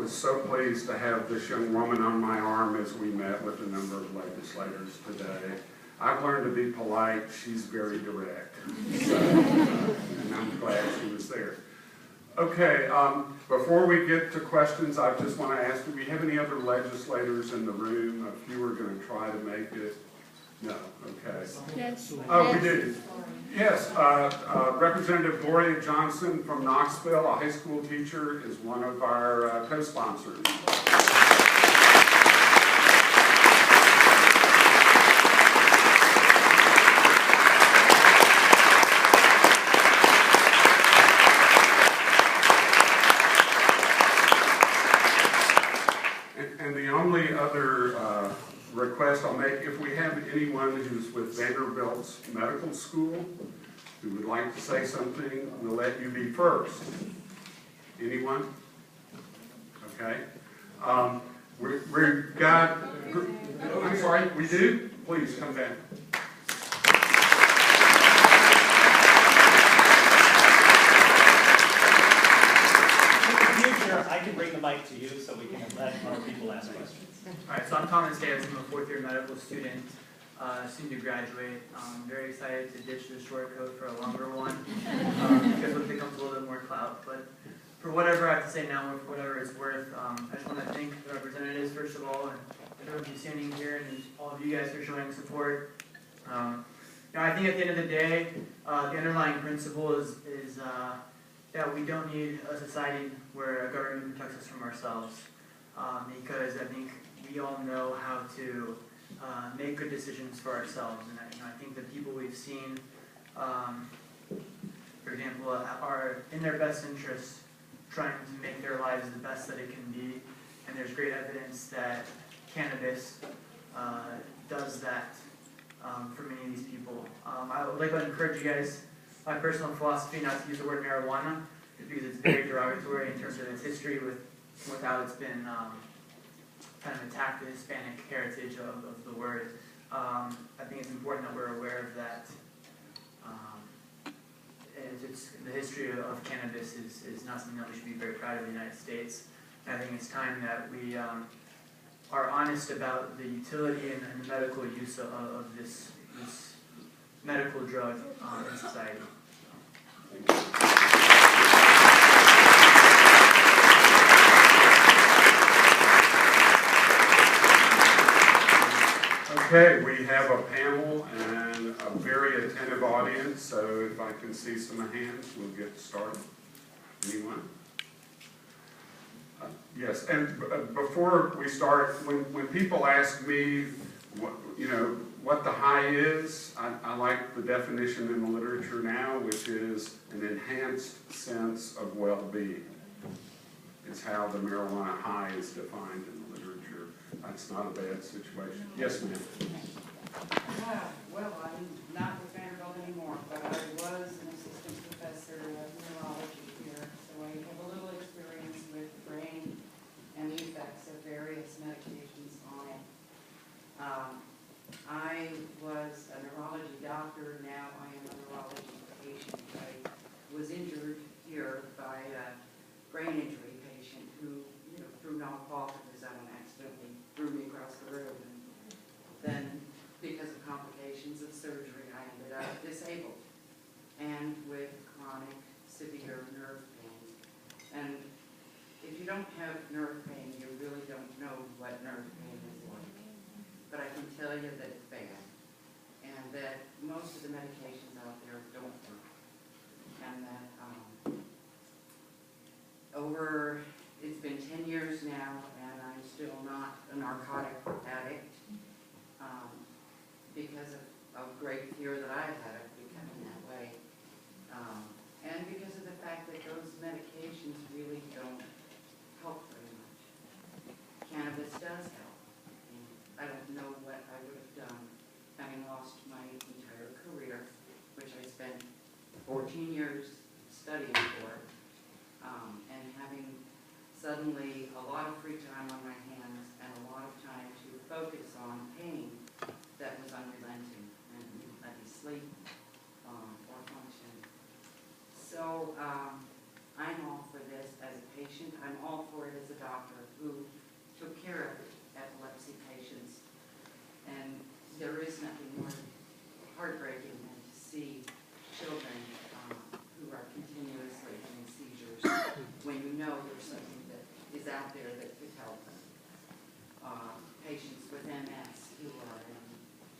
was so pleased to have this young woman on my arm as we met with a number of legislators today. I've learned to be polite. She's very direct. So, and I'm glad she was there. Okay, before we get to questions, I just want to ask, do we have any other legislators in the room? A few are going to try to make it. No, okay. Yes. Oh, we do. Yes, Representative Gloria Johnson from Knoxville, a high school teacher, is one of our co-sponsors. And the only other request I'll make, if we have anyone who's with Vanderbilt's medical school who would like to say something, we'll let you be first. Anyone? Okay. We've got, I'm sorry, we do? Please come back. I can bring the mic to you so we can let more people ask questions. All right, so I'm Thomas Davis. I'm a fourth-year medical student, soon to graduate. Very excited to ditch the short coat for a longer one because it becomes a little bit more clout. But for whatever I have to say now, for whatever it's worth, I just want to thank the representatives first of all, and everyone who's standing here, and all of you guys for showing support. I think at the end of the day, the underlying principle is that we don't need a society where a government protects us from ourselves, because I think we all know how to make good decisions for ourselves, and I think the people we've seen, for example, are in their best interests trying to make their lives the best that it can be, and there's great evidence that cannabis does that for many of these people. I would like to encourage you guys, my personal philosophy, not to use the word marijuana, because it's very derogatory in terms of its history with how it's been kind of attacked the Hispanic heritage of the word. I think it's important that we're aware of that. The history of cannabis is not something that we should be very proud of in the United States. And I think it's time that we are honest about the utility and the medical use of this medical drug in society. Okay, we have a panel and a very attentive audience, so if I can see some hands, we'll get started. Anyone? Yes, and before we start, when people ask me, what the high is, I like the definition in the literature now, which is an enhanced sense of well-being. It's how the marijuana high is defined in the literature. That's not a bad situation. Yes, ma'am. Well, I'm not with Vanderbilt anymore, but I was an assistant professor of neurology here, so I have a little experience with the brain and the effects of various medications on it. I was a neurology doctor, now I am a neurology patient. I was injured here by a brain injury patient who, through no fault of his own, accidentally threw me across the room. And then, because of complications of surgery, I ended up disabled and with chronic severe nerve pain. And if you don't have nerve pain, you really don't know what nerve pain is like. But I can tell you that it's bad, and that most of the medications out there don't work. And that it's been 10 years now, and I'm still not a narcotic addict because of great fear that I've had of becoming that way. And because of the fact that those medications really don't help very much. Cannabis does help. And I don't know what I would have done having lost my entire career, which I spent 14 years studying for, and having suddenly a lot of free time on my hands and a lot of time to focus on pain that was unrelenting and let me sleep or function. So I'm all for this as a patient. I'm all for it as a doctor. there that could help them. Patients with MS who are in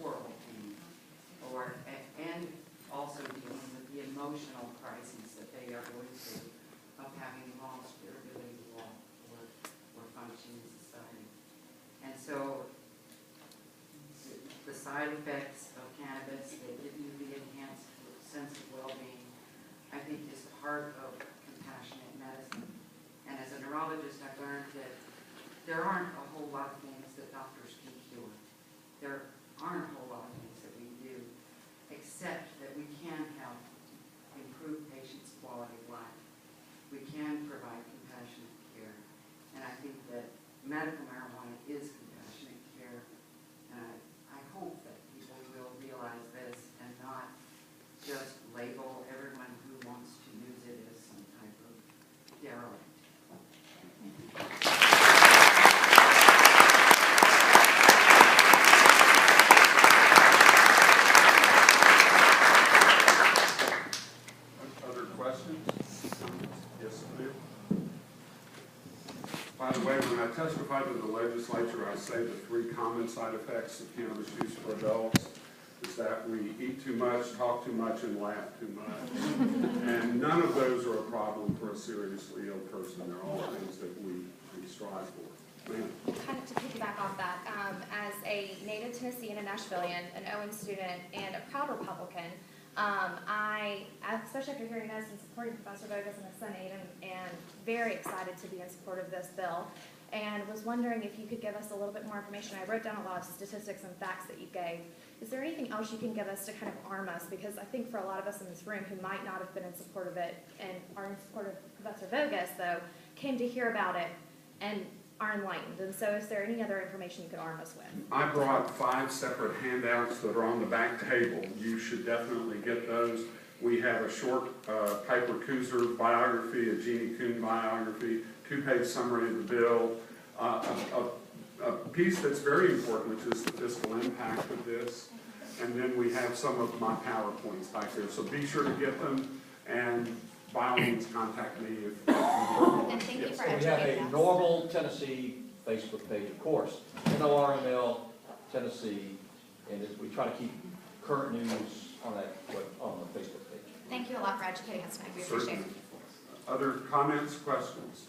horrible pain, and also dealing with the emotional crises that they are going through of having lost their ability to walk or function in society. And so the side effects of cannabis that give you the enhanced sense of well-being, I think is part of compassionate medicine. And as a neurologist, I've learned that there aren't a whole lot of things that doctors keep doing. There aren't a whole lot of things that we do, except that we can help improve patients' quality of life. We can provide compassionate care. And I think that medical marijuana is compassionate care. And I hope that people will realize this and not just label everyone who wants to use it as some type of derelict. Other questions? Yes, please. By the way, when I testify to the legislature, I say the 3 common side effects of cannabis use for adults is that we eat too much, talk too much, and laugh too much. And none of those are a problem for a seriously ill person. They're all things that we strive for. Ma'am. Kind of to piggyback off that, as a native Tennessean and Nashvilleian, an Owen student, and a proud Republican, I, especially after hearing this and supporting Professor Bogus in the Senate, and very excited to be in support of this bill, and was wondering if you could give us a little bit more information. I wrote down a lot of statistics and facts that you gave. Is there anything else you can give us to kind of arm us? Because I think for a lot of us in this room who might not have been in support of it and are in support of Professor Bogus, though, came to hear about it and are enlightened. And so is there any other information you could arm us with? I brought 5 separate handouts that are on the back table. You should definitely get those. We have a short Piper Koozer biography, a Koozer-Kuhn biography, 2-page summary of the bill, a piece that's very important, which is the fiscal impact of this, and then we have some of my PowerPoints back there. So be sure to get them, and by all means contact me if you want. And thank you for We have educating a us. normal Tennessee Facebook page, of course, NORML Tennessee, and we try to keep current news on the Facebook page. Thank you a lot for educating us tonight. We appreciate Certainly. it. Other comments, questions?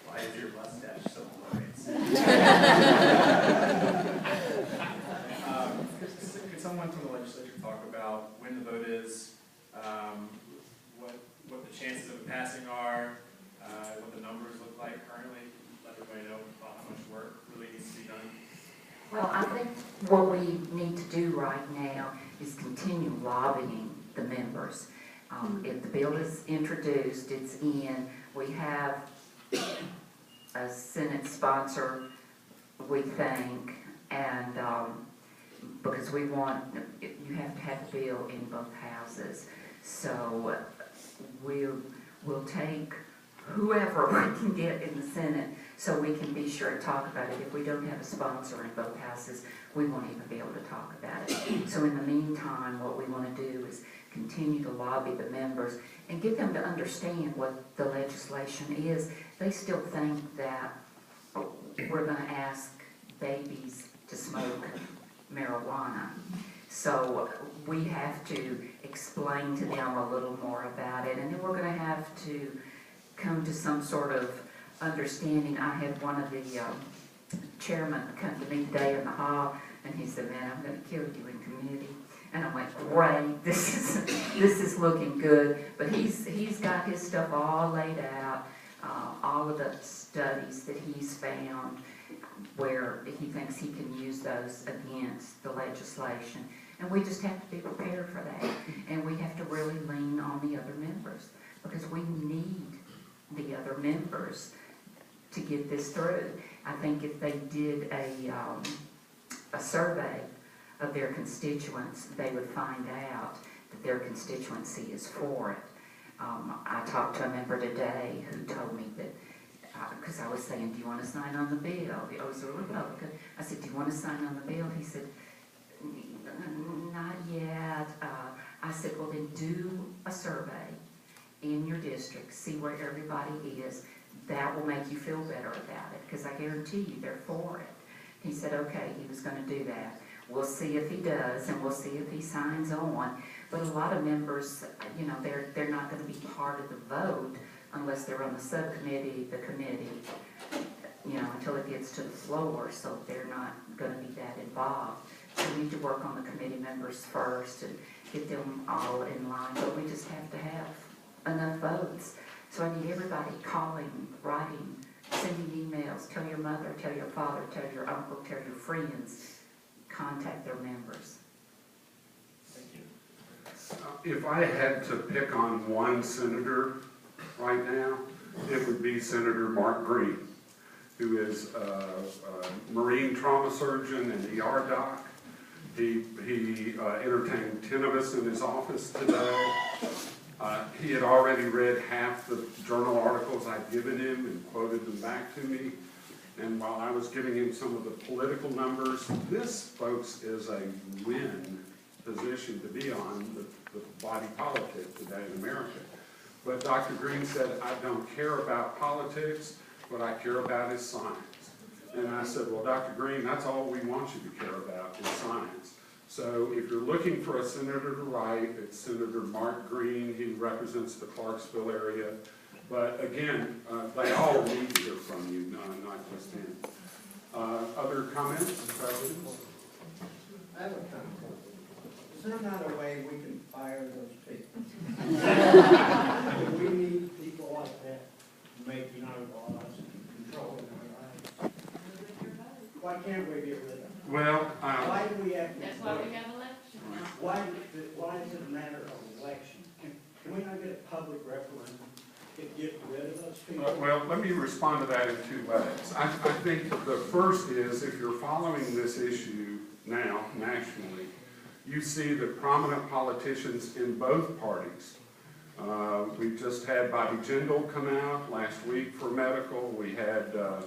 Why is your mustache so glorious? Could someone from the legislature talk about when the vote is, what the chances of it passing are, what the numbers look like currently? Let everybody know about how much work really needs to be done. Well, I think what we need to do right now is continue lobbying the members. If the bill is introduced, it's in, we have a Senate sponsor, we think, and because we want, you have to have the bill in both houses. So we'll take whoever we can get in the Senate so we can be sure to talk about it. If we don't have a sponsor in both houses, we won't even be able to talk about it. So in the meantime, what we want to do is continue to lobby the members and get them to understand what the legislation is. They still think that we're going to ask babies to smoke marijuana. So we have to explain to them a little more about it, and then we're going to have to come to some sort of understanding. I had one of the chairmen come to me today in the hall, and he said, "Man, I'm going to kill you in community." And I went, "Great, this is looking good." But he's got his stuff all laid out, all of the studies that he's found where he thinks he can use those against the legislation. And we just have to be prepared for that. And we have to really lean on the other members, because we need the other members to get this through. I think if they did a survey of their constituents, they would find out that their constituency is for it. I talked to a member today who told me that, because I was saying, "Do you want to sign on the bill?" I was a Republican. I said, "Do you want to sign on the bill?" He said, "Not yet. I said, well, then do a survey in your district, see where everybody is. That will make you feel better about it, because I guarantee you they're for it. He said, okay, he was gonna do that. We'll see if he does, and we'll see if he signs on. But a lot of members, you know, they're not gonna be part of the vote unless they're on the subcommittee, the committee, you know, until it gets to the floor, so they're not gonna be that involved. So we need to work on the committee members first and get them all in line, but we just have to have enough votes. So I need everybody calling, writing, sending emails, tell your mother, tell your father, tell your uncle, tell your friends, contact their members. Thank you. If I had to pick on one senator right now, it would be Senator Mark Green, who is a marine trauma surgeon and ER doc. He entertained 10 of us in his office today. He had already read half the journal articles I'd given him and quoted them back to me. And while I was giving him some of the political numbers, this, folks, is a win position to be on, the body politic today in America. But Dr. Green said, I don't care about politics, what I care about is science. And I said, well, Dr. Green, that's all we want you to care about is science. So if you're looking for a senator to write, it's Senator Mark Green. He represents the Clarksville area. But again, they all need to hear from you, not just him. Other comments, questions? I have a comment. Is there not a way we can fire those people? We need people like that making our laws and controlling our lives. Why can't we get rid of them? Well, Why do we have? That's why we have elections. Why is it a matter of election? Can we not get a public referendum to get rid of those people? well, let me respond to that in two ways. I think the first is, if you're following this issue now, nationally, you see the prominent politicians in both parties. We just had Bobby Jindal come out last week for medical. We had the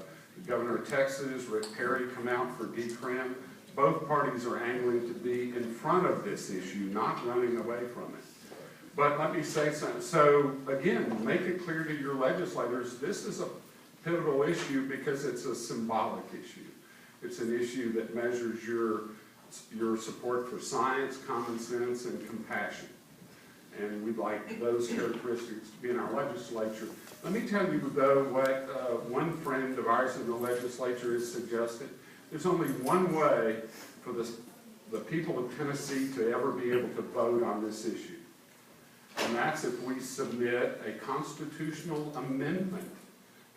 Governor of Texas, Rick Perry, come out for decrim. Both parties are angling to be in front of this issue, not running away from it. But let me say something. So again, make it clear to your legislators, this is a pivotal issue because it's a symbolic issue. It's an issue that measures your support for science, common sense, and compassion. And we'd like those characteristics to be in our legislature. Let me tell you, though, what one friend of ours in the legislature has suggested. There's only one way for the people of Tennessee to ever be able to vote on this issue. And that's if we submit a constitutional amendment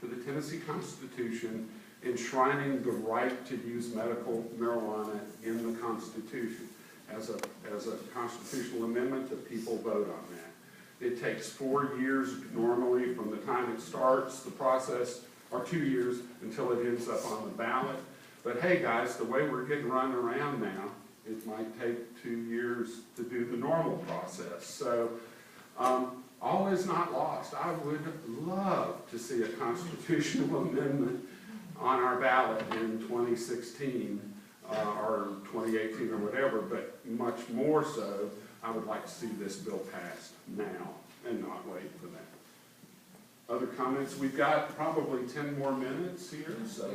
to the Tennessee Constitution enshrining the right to use medical marijuana in the Constitution. As a constitutional amendment, the people vote on that. It takes 4 years normally from the time it starts the process, or 2 years until it ends up on the ballot. But hey guys, the way we're getting run around now, it might take 2 years to do the normal process. So all is not lost. I would love to see a constitutional amendment on our ballot in 2016 or 2018 or whatever, but much more so, I would like to see this bill passed now and not wait for that. Other comments? We've got probably 10 more minutes here, so.